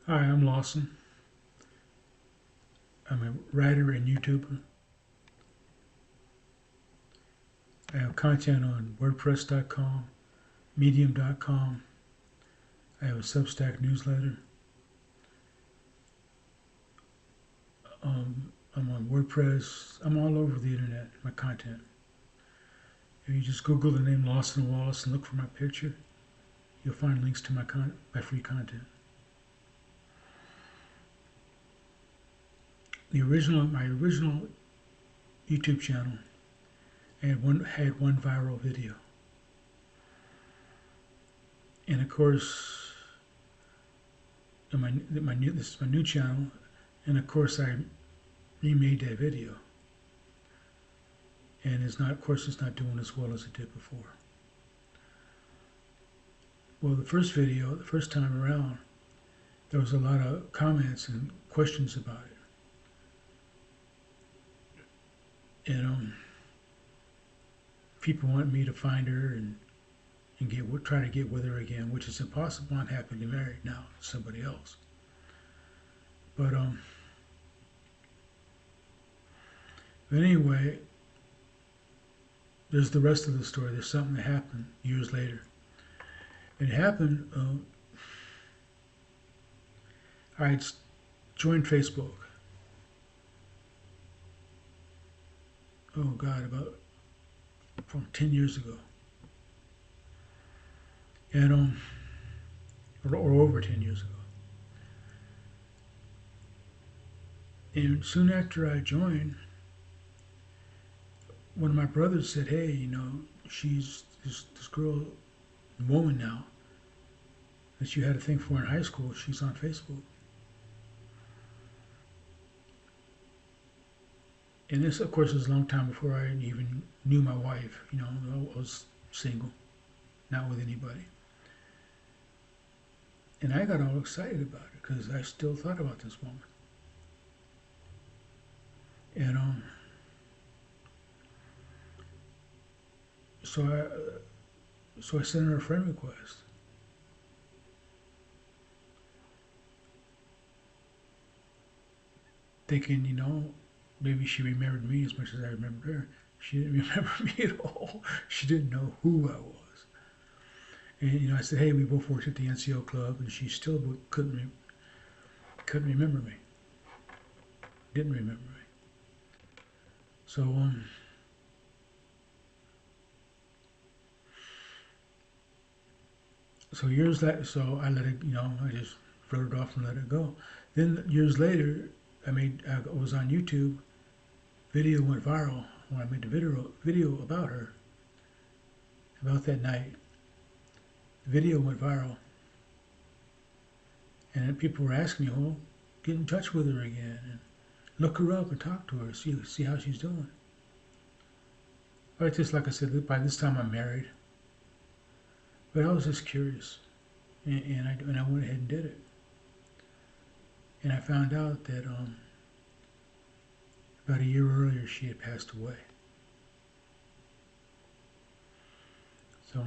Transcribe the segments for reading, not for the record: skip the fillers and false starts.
Hi, I'm Lawson. I'm a writer and YouTuber. I have content on WordPress.com, Medium.com. I have a Substack newsletter. I'm on WordPress. I'm all over the internet, my content. If you just Google the name Lawson Wallace and look for my picture, you'll find links to my free content. My original YouTube channel had one viral video, and of course, this is my new channel, and of course I remade that video, and of course, it's not doing as well as it did before. Well, the first time around, there was a lot of comments and questions about it, and people want me to find her and try to get with her again, which is impossible. I'm happily married now to somebody else. But anyway, there's the rest of the story. There's something that happened years later. It happened. I had joined Facebook. Oh God, about from 10 years ago, and or over 10 years ago. And soon after I joined, one of my brothers said, "Hey, she's this girl, woman now that you had a thing for in high school. She's on Facebook." And this, of course, was a long time before I even knew my wife. I was single, not with anybody. And I got all excited about it because I still thought about this woman. And so I sent her a friend request, thinking, maybe she remembered me as much as I remembered her. She didn't remember me at all. She didn't know who I was. And I said, "Hey, we both worked at the NCO club," and she still couldn't remember me. Didn't remember me. So years later, so I let it. I just wrote it off and let it go. Then years later, I was on YouTube. Video went viral when I made the video about her, about that night. The video went viral, and people were asking me, "Well, get in touch with her again and look her up and talk to her, see how she's doing." But just like I said, by this time I'm married. But I was just curious, and I went ahead and did it. And I found out that about a year earlier she had passed away. So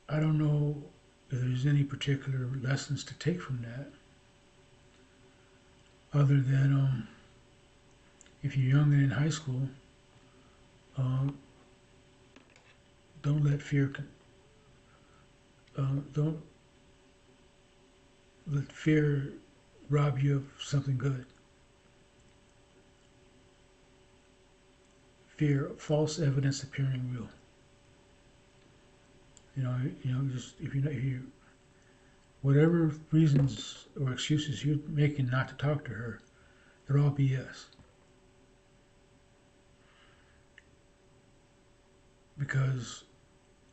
I don't know if there's any particular lessons to take from that, other than if you're young and in high school, uh, don't let fear don't let fear rob you of something good. Fear, false evidence appearing real. Just if you whatever reasons or excuses you're making not to talk to her, they're all BS. Because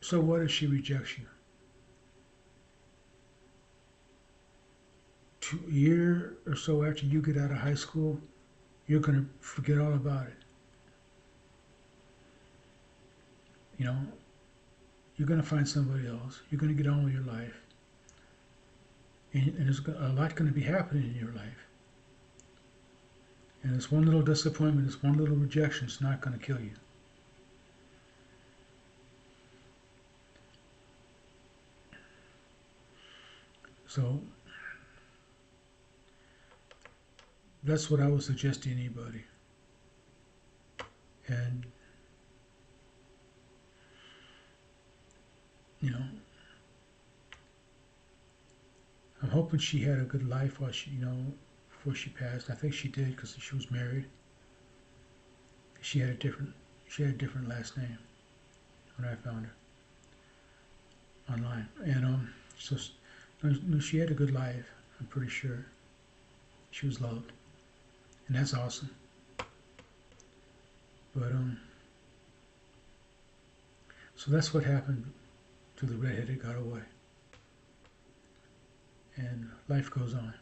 so what if she rejects you? A year or so after you get out of high school, you're going to forget all about it. You're going to find somebody else. You're going to get on with your life. And there's a lot going to be happening in your life. And this one little disappointment, this one little rejection is not going to kill you. So that's what I would suggest to anybody. And you know, I'm hoping she had a good life while she, before she passed. I think she did because she was married. She had a different, she had a different last name when I found her online, and so she had a good life. I'm pretty sure she was loved, and that's awesome. But so that's what happened to the redhead that got away, and life goes on.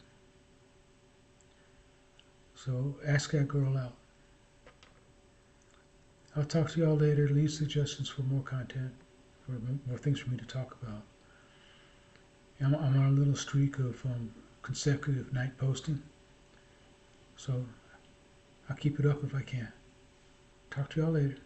So ask that girl out. I'll talk to y'all later. Leave suggestions for more content, for more things for me to talk about. I'm on a little streak of consecutive night posting, so I'll keep it up if I can. Talk to y'all later.